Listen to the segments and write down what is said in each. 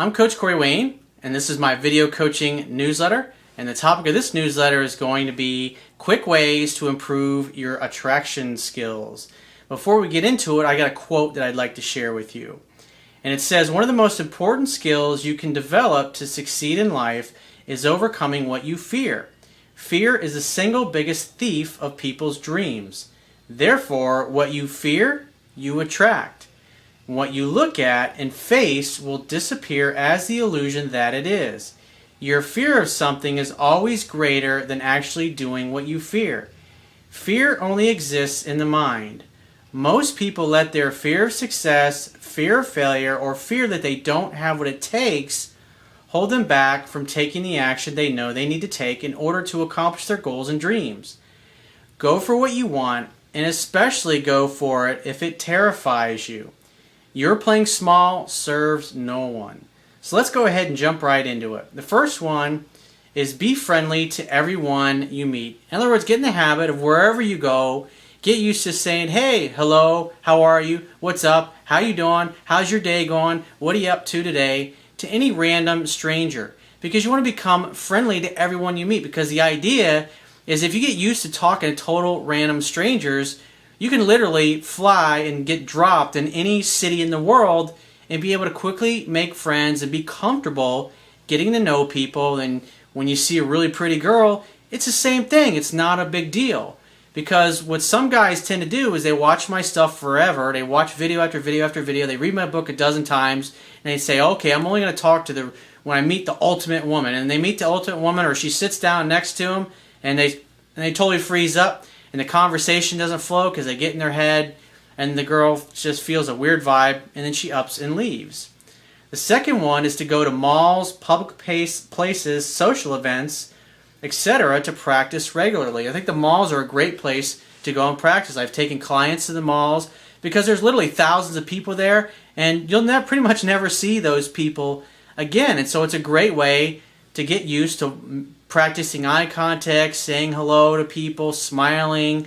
I'm Coach Corey Wayne, and this is my video coaching newsletter. And the topic of this newsletter is going to be quick ways to improve your attraction skills. Before we get into it, I got a quote that I'd like to share with you. And it says, one of the most important skills you can develop to succeed in life is overcoming what you fear. Fear is the single biggest thief of people's dreams. Therefore, what you fear, you attract. What you look at and face will disappear as the illusion that it is. Your fear of something is always greater than actually doing what you fear. Fear only exists in the mind. Most people let their fear of success, fear of failure, or fear that they don't have what it takes hold them back from taking the action they know they need to take in order to accomplish their goals and dreams. Go for what you want, and especially go for it if it terrifies you. Your playing small serves no one. So let's go ahead and jump right into it. The first one is be friendly to everyone you meet. In other words, get in the habit of wherever you go, get used to saying, hey, hello, how are you, what's up, how you doing, how's your day going, what are you up to today, to any random stranger. Because you want to become friendly to everyone you meet. Because the idea is if you get used to talking to total random strangers, you can literally fly and get dropped in any city in the world and be able to quickly make friends and be comfortable getting to know people. And when you see a really pretty girl, it's the same thing. It's not a big deal. Because what some guys tend to do is they watch my stuff forever. They watch video after video after video. They read my book a dozen times. And they say, okay, I'm only going to talk to when I meet the ultimate woman. And they meet the ultimate woman, or she sits down next to them, and they totally freeze up. And the conversation doesn't flow because they get in their head, and the girl just feels a weird vibe, and then she ups and leaves. The second one is to go to malls, public places, social events, etc. to practice regularly. I think the malls are a great place to go and practice. I've taken clients to the malls because there's literally thousands of people there, and you'll pretty much never see those people again. And so it's a great way to get used to practicing eye contact, saying hello to people, smiling,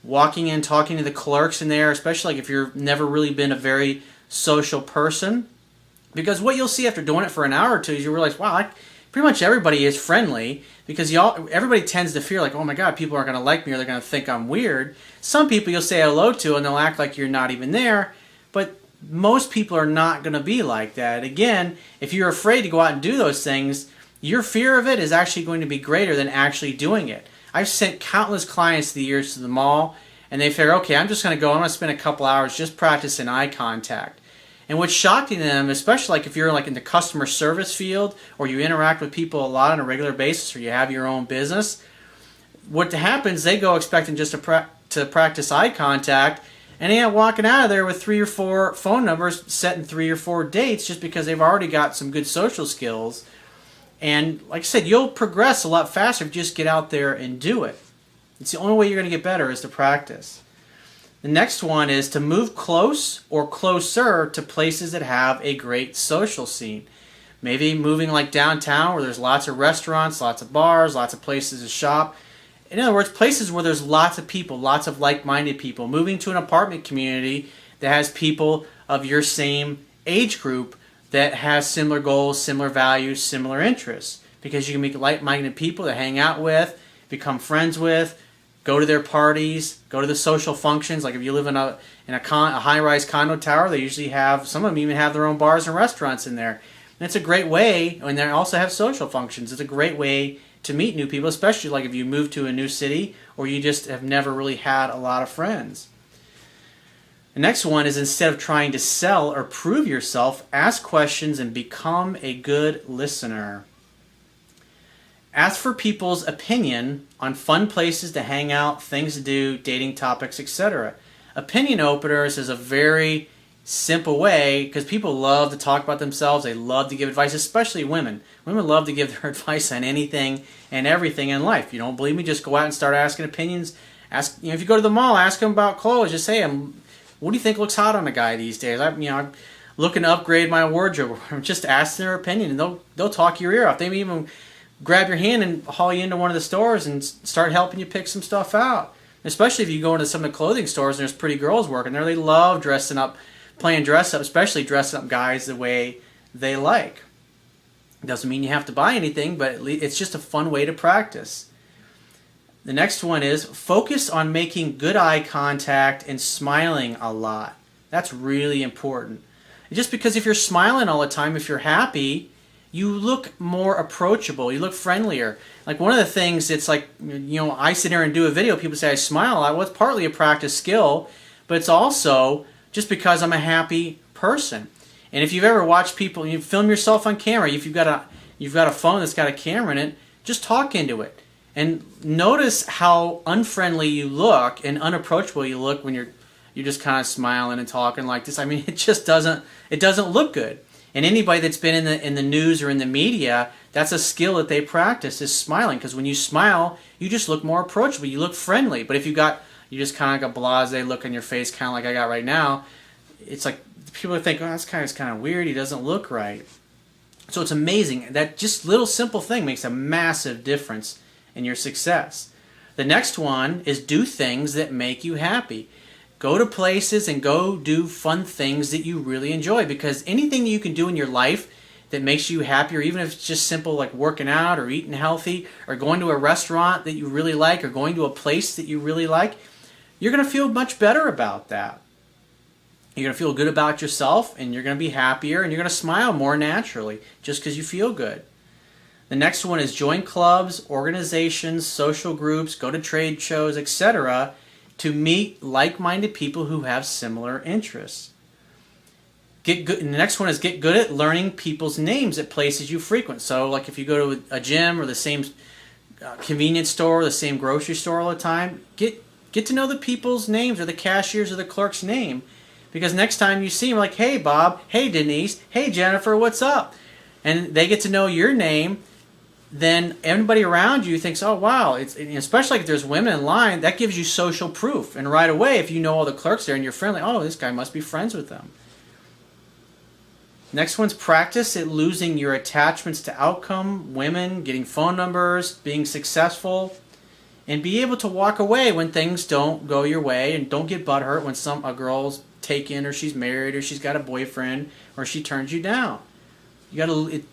walking in, talking to the clerks in there, especially like if you've never really been a very social person. Because what you'll see after doing it for an hour or two is you realize, wow, pretty much everybody is friendly, because everybody tends to fear like, oh my God, people aren't going to like me, or they're going to think I'm weird. Some people you'll say hello to and they'll act like you're not even there, but most people are not going to be like that. Again, if you're afraid to go out and do those things, your fear of it is actually going to be greater than actually doing it. I've sent countless clients through the years to the mall, and they figure, okay, I'm just going to go, I'm going to spend a couple hours just practicing eye contact. And what's shocking to them, especially like if you're like in the customer service field, or you interact with people a lot on a regular basis, or you have your own business, what happens, they go expecting just to practice eye contact, and they end up walking out of there with 3 or 4 phone numbers, setting 3 or 4 dates, just because they've already got some good social skills. And like I said, you'll progress a lot faster if you just get out there and do it. It's the only way you're going to get better is to practice. The next one is to move close or closer to places that have a great social scene. Maybe moving like downtown where there's lots of restaurants, lots of bars, lots of places to shop. In other words, places where there's lots of people, lots of like-minded people. Moving to an apartment community that has people of your same age group that has similar goals, similar values, similar interests. Because you can meet like-minded people to hang out with, become friends with, go to their parties, go to the social functions. Like if you live in a high-rise condo tower, they usually have, some of them even have their own bars and restaurants in there. And it's a great way, and they also have social functions. It's a great way to meet new people, especially like if you move to a new city or you just have never really had a lot of friends. The next one is, instead of trying to sell or prove yourself, ask questions and become a good listener. Ask for people's opinion on fun places to hang out, things to do, dating topics, etc. Opinion openers is a very simple way, because people love to talk about themselves. They love to give advice, especially women. Women love to give their advice on anything and everything in life. You don't believe me? Just go out and start asking opinions. Ask, if you go to the mall, ask them about clothes. Just say, what do you think looks hot on a guy these days? I'm looking to upgrade my wardrobe. Just ask their opinion, and they'll talk your ear off. They may even grab your hand and haul you into one of the stores and start helping you pick some stuff out. Especially if you go into some of the clothing stores and there's pretty girls working there. They love dressing up, playing dress up, especially dressing up guys the way they like. Doesn't mean you have to buy anything, but it's just a fun way to practice. The next one is focus on making good eye contact and smiling a lot. That's really important. Just because if you're smiling all the time, if you're happy, you look more approachable, you look friendlier. Like one of the things, it's like, I sit here and do a video, people say I smile a lot. Well, it's partly a practice skill, but it's also just because I'm a happy person. And if you've ever watched people, you film yourself on camera, if you've got a phone that's got a camera in it, just talk into it. And notice how unfriendly you look and unapproachable you look when you're just kind of smiling and talking like this. I mean, it just doesn't look good. And anybody that's been in the news or in the media, that's a skill that they practice, is smiling. Because when you smile, you just look more approachable. You look friendly. But if you just kind of got a blasé look on your face, kind of like I got right now, it's like people think, oh, that's kind of weird. He doesn't look right. So it's amazing. That just little simple thing makes a massive difference in your success. The next one is do things that make you happy. Go to places and go do fun things that you really enjoy, because anything you can do in your life that makes you happy, or even if it's just simple like working out or eating healthy or going to a restaurant that you really like or going to a place that you really like, you're going to feel much better about that. You're going to feel good about yourself, and you're going to be happier, and you're going to smile more naturally just because you feel good. The next one is join clubs, organizations, social groups, go to trade shows, etc., to meet like-minded people who have similar interests. Get good. And the next one is get good at learning people's names at places you frequent. So like if you go to a gym or the same convenience store, or the same grocery store all the time, get to know the people's names, or the cashier's or the clerk's name. Because next time you see them, like, hey Bob, hey Denise, hey Jennifer, what's up? And they get to know your name, then everybody around you thinks, oh wow, especially if there's women in line, that gives you social proof. And right away, if you know all the clerks there and you're friendly, oh, this guy must be friends with them. Next one's practice at losing your attachments to outcome, women, getting phone numbers, being successful, and be able to walk away when things don't go your way, and don't get butthurt when a girl's taken, or she's married, or she's got a boyfriend, or she turns you down.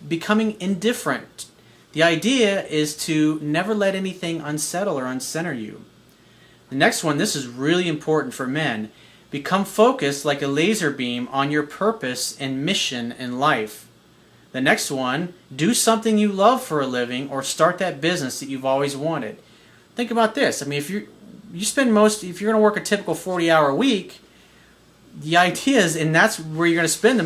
Becoming indifferent. The idea is to never let anything unsettle or uncenter you. The next one, this is really important for men. Become focused like a laser beam on your purpose and mission in life. The next one, do something you love for a living, or start that business that you've always wanted. Think about this. I mean, if you're going to work a typical 40-hour week, the idea is, and that's where you're going to spend the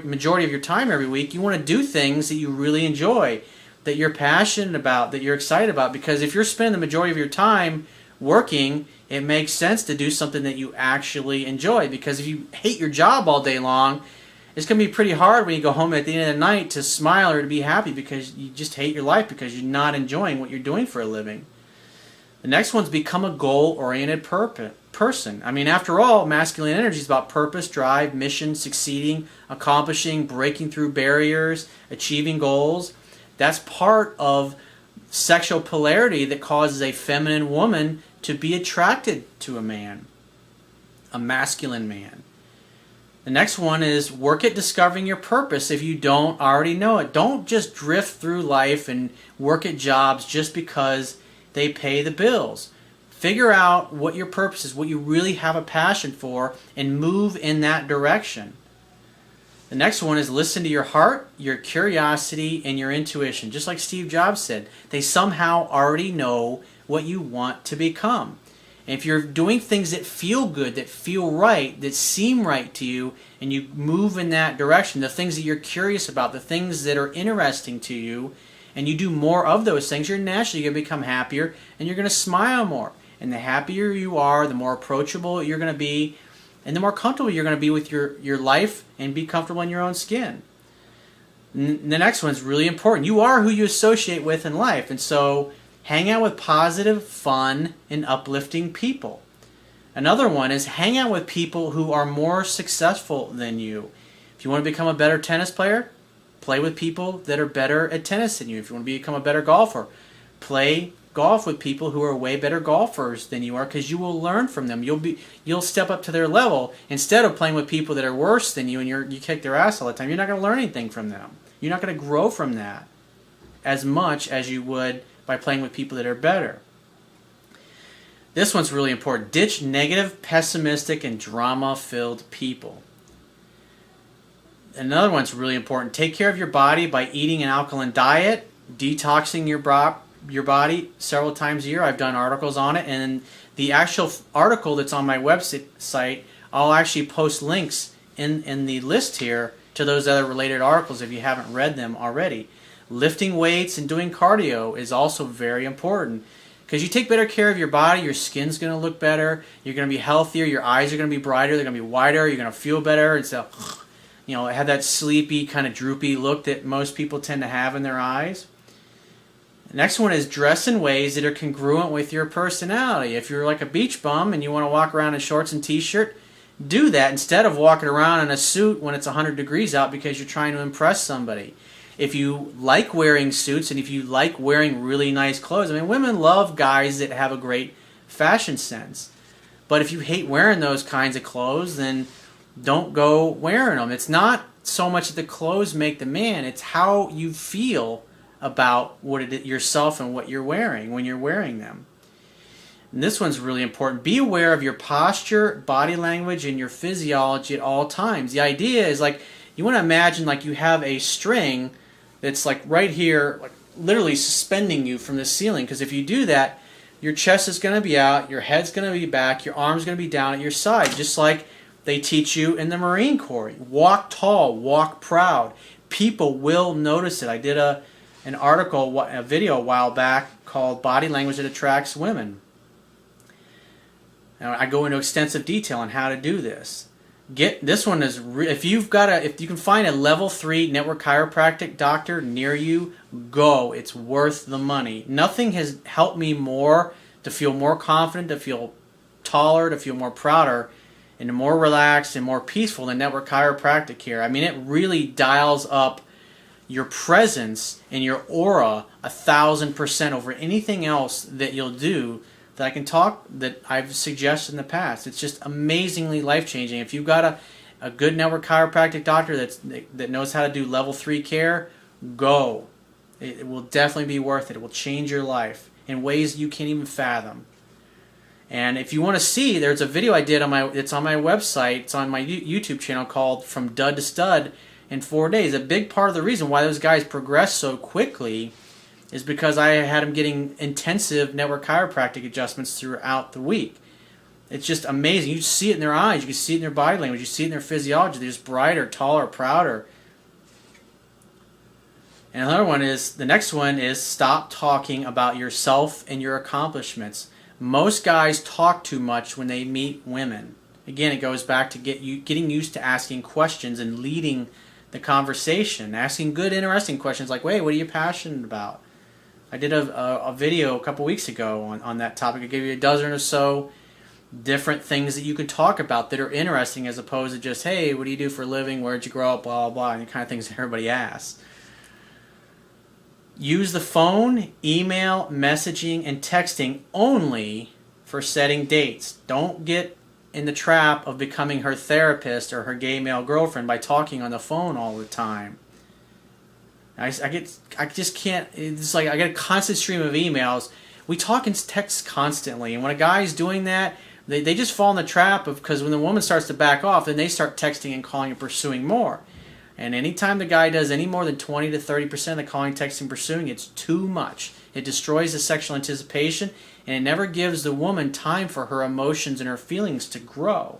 majority of your time every week, you want to do things that you really enjoy, that you're passionate about, that you're excited about. Because if you're spending the majority of your time working, it makes sense to do something that you actually enjoy. Because if you hate your job all day long, it's going to be pretty hard when you go home at the end of the night to smile or to be happy, because you just hate your life because you're not enjoying what you're doing for a living. The next one's become a goal-oriented person. I mean, after all, masculine energy is about purpose, drive, mission, succeeding, accomplishing, breaking through barriers, achieving goals. That's part of sexual polarity that causes a feminine woman to be attracted to a man, a masculine man. The next one is work at discovering your purpose if you don't already know it. Don't just drift through life and work at jobs just because they pay the bills. Figure out what your purpose is, what you really have a passion for, and move in that direction. The next one is listen to your heart, your curiosity, and your intuition. Just like Steve Jobs said, they somehow already know what you want to become. And if you're doing things that feel good, that feel right, that seem right to you, and you move in that direction, the things that you're curious about, the things that are interesting to you, and you do more of those things, you're naturally going to become happier, and you're going to smile more. And the happier you are, the more approachable you're going to be, and the more comfortable you're going to be with your life, and be comfortable in your own skin. The next one's really important. You are who you associate with in life, and so hang out with positive, fun, and uplifting people. Another one is hang out with people who are more successful than you. If you want to become a better tennis player, play with people that are better at tennis than you. If you want to become a better golfer, play golf with people who are way better golfers than you are, because you will learn from them. You'll step up to their level instead of playing with people that are worse than you and you kick their ass all the time. You're not going to learn anything from them. You're not going to grow from that as much as you would by playing with people that are better. This one's really important. Ditch negative, pessimistic, and drama-filled people. Another one's really important. Take care of your body by eating an alkaline diet, detoxing your body several times a year. I've done articles on it, and the actual article that's on my website, I'll actually post links in the list here to those other related articles if you haven't read them already. Lifting weights and doing cardio is also very important. Because you take better care of your body, your skin's going to look better, you're going to be healthier, your eyes are going to be brighter, they're going to be wider, you're going to feel better. Instead of, have that sleepy, kind of droopy look that most people tend to have in their eyes. The next one is dress in ways that are congruent with your personality. If you're like a beach bum and you want to walk around in shorts and t-shirt, do that instead of walking around in a suit when it's 100 degrees out because you're trying to impress somebody. If you like wearing suits and if you like wearing really nice clothes, I mean, women love guys that have a great fashion sense. But if you hate wearing those kinds of clothes, then don't go wearing them. It's not so much that the clothes make the man, it's how you feel about yourself and what you're wearing when you're wearing them. And this one's really important. Be aware of your posture, body language, and your physiology at all times. The idea is like, you want to imagine like you have a string that's like right here, like literally suspending you from the ceiling. Because if you do that, your chest is going to be out, your head's going to be back, your arm's going to be down at your side, just like they teach you in the Marine Corps. Walk tall, walk proud. People will notice it. I did a video a while back called Body Language That Attracts Women. Now, I go into extensive detail on how to do this. This one is if you can find a level 3 network chiropractic doctor near you, go. It's worth the money. Nothing has helped me more to feel more confident, to feel taller, to feel more prouder, and more relaxed and more peaceful than network chiropractic care. I mean, it really dials up your presence and your aura 1,000% over anything else that you'll do that I've suggested in the past. It's just amazingly life-changing. If you've got a good network chiropractic doctor that knows how to do level 3 care, go. It will definitely be worth it. It will change your life in ways you can't even fathom. And if you want to see, there's a video I did it's on my website. It's on my YouTube channel called From Dud to Stud in 4 days. A big part of the reason why those guys progress so quickly is because I had them getting intensive network chiropractic adjustments throughout the week. It's just amazing. You see it in their eyes. You can see it in their body language. You see it in their physiology. They're just brighter, taller, prouder. And another one is, the next one is stop talking about yourself and your accomplishments. Most guys talk too much when they meet women. Again, it goes back to getting used to asking questions and leading the conversation. Asking good, interesting questions like, wait, what are you passionate about? I did a video a couple weeks ago on that topic. I gave you a dozen or so different things that you can talk about that are interesting, as opposed to just, hey, what do you do for a living, where'd you grow up, blah, blah, blah, and the kind of things that everybody asks. Use the phone, email, messaging, and texting only for setting dates. Don't get in the trap of becoming her therapist or her gay male girlfriend by talking on the phone all the time. I just can't. It's like I get a constant stream of emails. We talk and text constantly, and when a guy's doing that, they just fall in the trap of, because when the woman starts to back off, then they start texting and calling and pursuing more. And anytime the guy does any more than 20 to 30% of the calling, texting, pursuing, it's too much. It destroys the sexual anticipation, and it never gives the woman time for her emotions and her feelings to grow.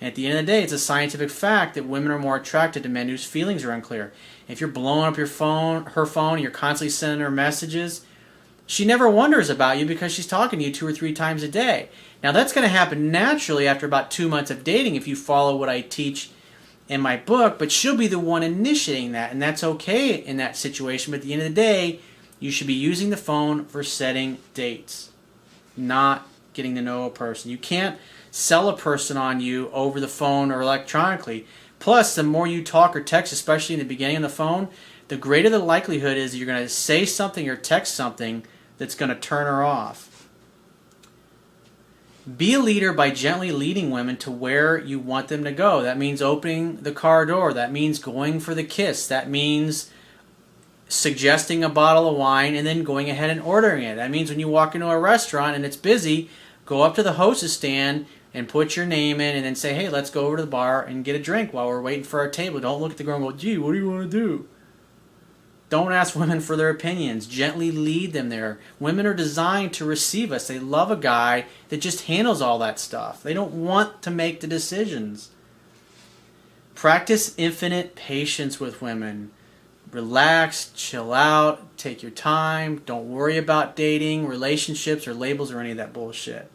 And at the end of the day, it's a scientific fact that women are more attracted to men whose feelings are unclear. If you're blowing up her phone, and you're constantly sending her messages, she never wonders about you because she's talking to you 2 or 3 times a day. Now, that's going to happen naturally after about 2 months of dating if you follow what I teach in my book, but she'll be the one initiating that, and that's okay in that situation. But at the end of the day, you should be using the phone for setting dates, not getting to know a person. You can't sell a person on you over the phone or electronically. Plus, the more you talk or text, especially in the beginning of the phone, the greater the likelihood is that you're going to say something or text something that's going to turn her off. Be a leader by gently leading women to where you want them to go. That means opening the car door. That means going for the kiss. That means suggesting a bottle of wine and then going ahead and ordering it. That means when you walk into a restaurant and it's busy, go up to the hostess stand and put your name in and then say, hey, let's go over to the bar and get a drink while we're waiting for our table. Don't look at the girl and go, gee, what do you want to do? Don't ask women for their opinions. Gently lead them there. Women are designed to receive us. They love a guy that just handles all that stuff. They don't want to make the decisions. Practice infinite patience with women. Relax, chill out, take your time. Don't worry about dating, relationships, or labels or any of that bullshit.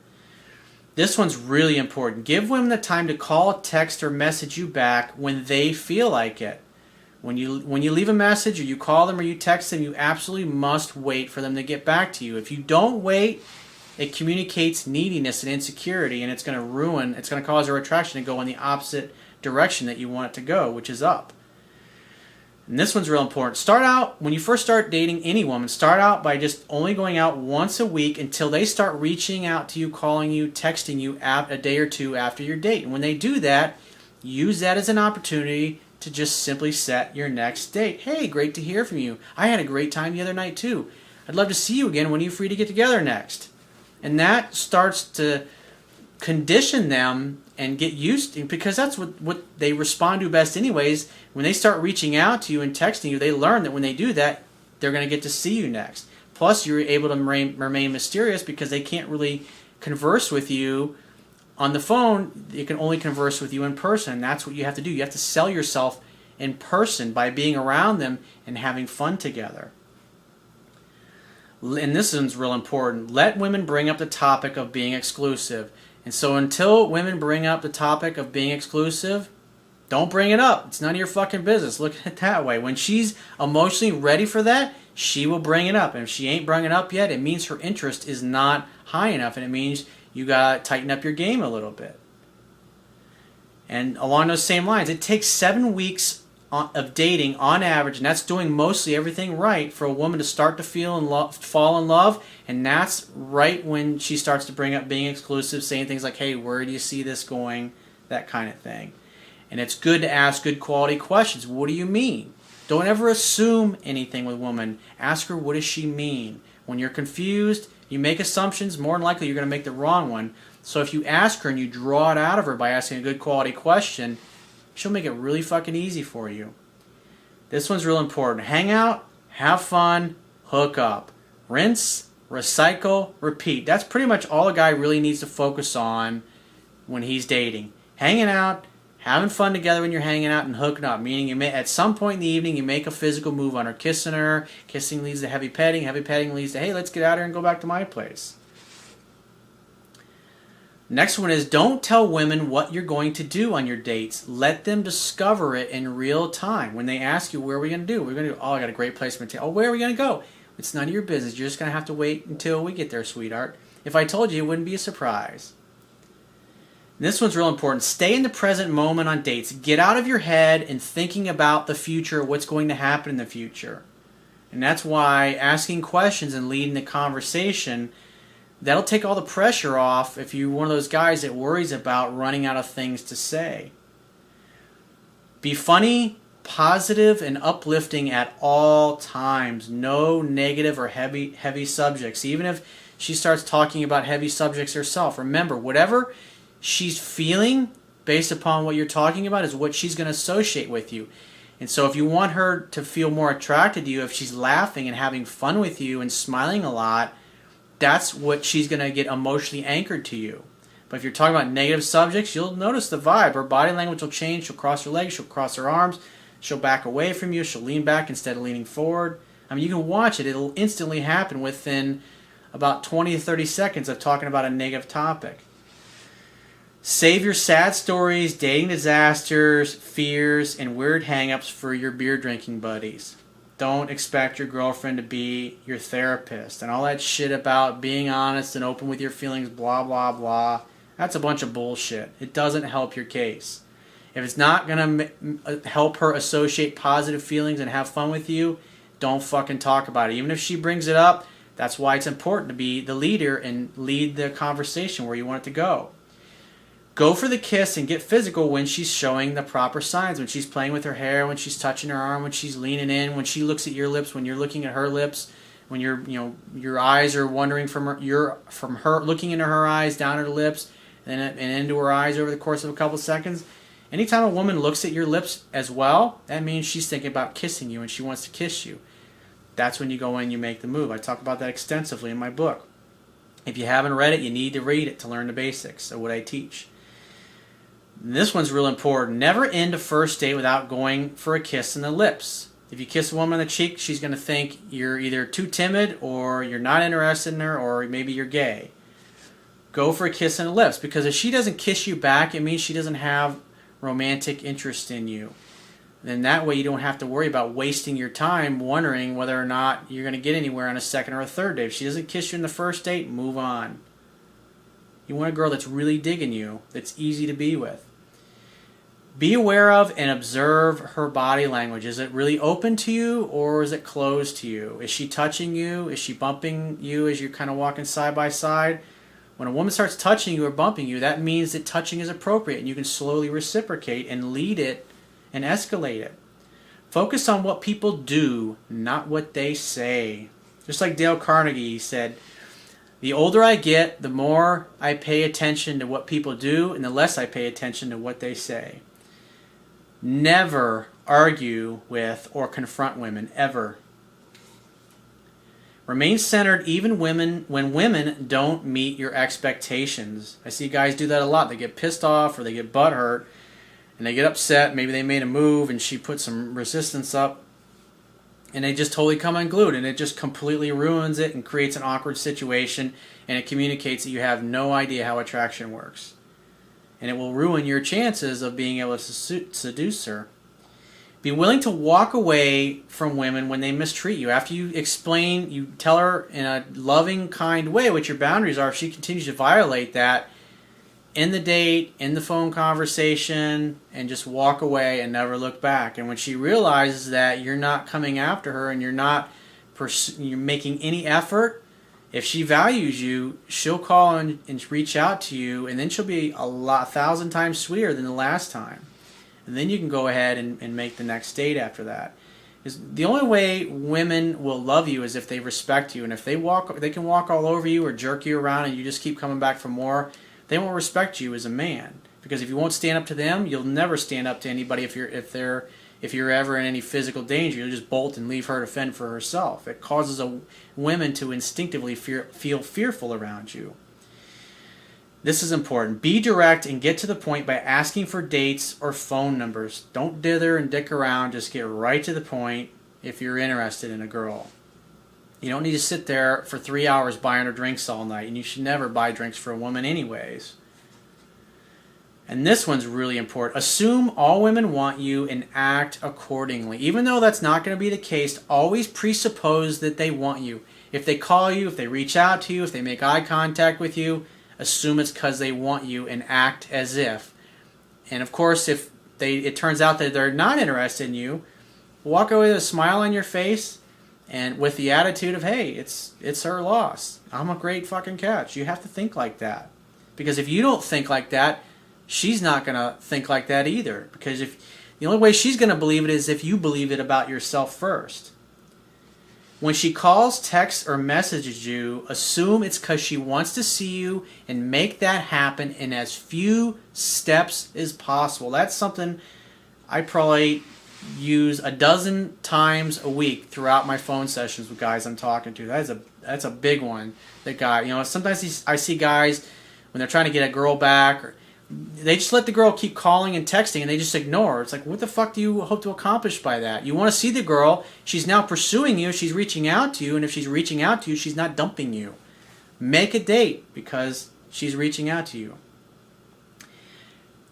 This one's really important. Give women the time to call, text, or message you back when they feel like it. When you leave a message or you call them or you text them, you absolutely must wait for them to get back to you. If you don't wait, it communicates neediness and insecurity, and it's going to cause your attraction to go in the opposite direction that you want it to go, which is up. And this one's real important. When you first start dating any woman, start out by just only going out once a week until they start reaching out to you, calling you, texting you a day or two after your date. And when they do that, use that as an opportunity to just simply set your next date. Hey, great to hear from you. I had a great time the other night too. I'd love to see you again. When are you free to get together next? And that starts to condition them and get used to, because that's what they respond to best anyways. When they start reaching out to you and texting you, they learn that when they do that, they're going to get to see you next. Plus, you're able to remain mysterious because they can't really converse with you on the phone. They can only converse with you in person. And that's what you have to do. You have to sell yourself in person by being around them and having fun together. And this one's real important. Let women bring up the topic of being exclusive. And so until women bring up the topic of being exclusive, don't bring it up. It's none of your fucking business. Look at it that way. When she's emotionally ready for that, she will bring it up. And if she ain't bringing it up yet, it means her interest is not high enough, and it means you got to tighten up your game a little bit. And along those same lines, it takes 7 weeks of dating on average, and that's doing mostly everything right, for a woman to start to fall in love. And that's right when she starts to bring up being exclusive, saying things like, hey, where do you see this going? That kind of thing. And it's good to ask good quality questions. What do you mean? Don't ever assume anything with a woman. Ask her, what does she mean? When you're confused, you make assumptions, more than likely you're going to make the wrong one. So if you ask her and you draw it out of her by asking a good quality question, she'll make it really fucking easy for you. This one's real important. Hang out, have fun, hook up. Rinse, recycle, repeat. That's pretty much all a guy really needs to focus on when he's dating. Hanging out, having fun together when you're hanging out, and hooking up. Meaning at some point in the evening you make a physical move on her, kissing her. Kissing leads to heavy petting. Heavy petting leads to, hey, let's get out of here and go back to my place. Next one is, don't tell women what you're going to do on your dates. Let them discover it in real time. When they ask you, where are we going to do? We're going to do, oh, I got a great place. Oh, where are we going to go? It's none of your business. You're just going to have to wait until we get there, sweetheart. If I told you, it wouldn't be a surprise. And this one's real important. Stay in the present moment on dates. Get out of your head and thinking about the future, what's going to happen in the future. And that's why asking questions and leading the conversation, that'll take all the pressure off if you're one of those guys that worries about running out of things to say. Be funny, positive, and uplifting at all times. No negative or heavy subjects. Even if she starts talking about heavy subjects herself, remember, whatever she's feeling based upon what you're talking about is what she's going to associate with you. And so if you want her to feel more attracted to you, if she's laughing and having fun with you and smiling a lot, that's what she's going to get emotionally anchored to you. But if you're talking about negative subjects, you'll notice the vibe. Her body language will change. She'll cross her legs. She'll cross her arms. She'll back away from you. She'll lean back instead of leaning forward. I mean, you can watch it. It'll instantly happen within about 20 to 30 seconds of talking about a negative topic. Save your sad stories, dating disasters, fears, and weird hang-ups for your beer drinking buddies. Don't expect your girlfriend to be your therapist. And all that shit about being honest and open with your feelings, blah, blah, blah. That's a bunch of bullshit. It doesn't help your case. If it's not going to help her associate positive feelings and have fun with you, don't fucking talk about it. Even if she brings it up, That's why it's important to be the leader and lead the conversation where you want it to go. Go for the kiss and get physical when she's showing the proper signs, when she's playing with her hair, when she's touching her arm, when she's leaning in, when she looks at your lips, when you're looking at her lips, when your eyes are wandering from her looking into her eyes down her lips and into her eyes over the course of a couple seconds. Anytime a woman looks at your lips as well, that means she's thinking about kissing you and she wants to kiss you. That's when you go in, you make the move. I talk about that extensively in my book. If you haven't read it, you need to read it to learn the basics of what I teach. This one's real important. Never end a first date without going for a kiss in the lips. If you kiss a woman on the cheek, she's going to think you're either too timid or you're not interested in her or maybe you're gay. Go for a kiss in the lips, because if she doesn't kiss you back, it means she doesn't have romantic interest in you. Then that way you don't have to worry about wasting your time wondering whether or not you're going to get anywhere on a second or a third date. If she doesn't kiss you in the first date, move on. You want a girl that's really digging you, that's easy to be with. Be aware of and observe her body language. Is it really open to you or is it closed to you? Is she touching you? Is she bumping you as you're kind of walking side by side? When a woman starts touching you or bumping you, that means that touching is appropriate and you can slowly reciprocate and lead it and escalate it. Focus on what people do, not what they say. Just like Dale Carnegie said, the older I get, the more I pay attention to what people do and the less I pay attention to what they say. Never argue with or confront women, ever. Remain centered even when women don't meet your expectations. I see guys do that a lot. They get pissed off or they get butthurt and they get upset. Maybe they made a move and she put some resistance up and they just totally come unglued, and it just completely ruins it and creates an awkward situation, and it communicates that you have no idea how attraction works. And it will ruin your chances of being able to seduce her. Be willing to walk away from women when they mistreat you. After you explain, you tell her in a loving, kind way what your boundaries are. If she continues to violate that, in the date, in the phone conversation, and just walk away and never look back. And when she realizes that you're not coming after her and you're making any effort, if she values you, she'll call and reach out to you, and then she'll be 1,000 times sweeter than the last time. And then you can go ahead and make the next date after that. Because the only way women will love you is if they respect you. And if they can walk all over you or jerk you around and you just keep coming back for more, they won't respect you as a man. Because if you won't stand up to them, you'll never stand up to anybody if you're ever in any physical danger. You'll just bolt and leave her to fend for herself. It causes women to instinctively feel fearful around you. This is important. Be direct and get to the point by asking for dates or phone numbers. Don't dither and dick around. Just get right to the point if you're interested in a girl. You don't need to sit there for 3 hours buying her drinks all night, and you should never buy drinks for a woman anyways. And this one's really important. Assume all women want you and act accordingly. Even though that's not going to be the case, always presuppose that they want you. If they call you, if they reach out to you, if they make eye contact with you, assume it's because they want you and act as if. And of course, if it turns out that they're not interested in you, walk away with a smile on your face and with the attitude of, hey, it's her loss. I'm a great fucking catch. You have to think like that. Because if you don't think like that, she's not going to think like that either. Because the only way she's going to believe it is if you believe it about yourself first. When she calls, texts, or messages you, assume it's because she wants to see you and make that happen in as few steps as possible. That's something I probably use 12 times a week throughout my phone sessions with guys I'm talking to. That's a big one. Sometimes I see guys when they're trying to get a girl back, or they just let the girl keep calling and texting and they just ignore. It's like, what the fuck do you hope to accomplish by that? You want to see the girl. She's now pursuing you. She's reaching out to you. And if she's reaching out to you, she's not dumping you. Make a date because she's reaching out to you.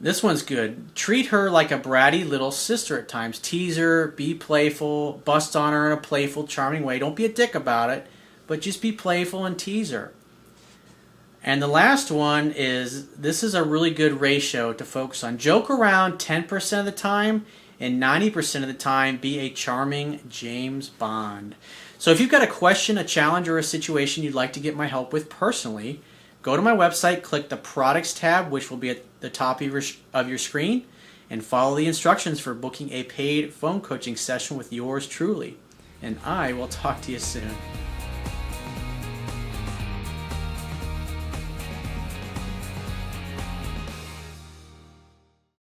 This one's good. Treat her like a bratty little sister at times. Tease her, be playful, bust on her in a playful, charming way. Don't be a dick about it, but just be playful and tease her. And the last one is, this is a really good ratio to focus on. Joke around 10% of the time, and 90% of the time be a charming James Bond. So if you've got a question, a challenge, or a situation you'd like to get my help with personally, go to my website, click the Products tab, which will be at the top of your screen, and follow the instructions for booking a paid phone coaching session with yours truly. And I will talk to you soon.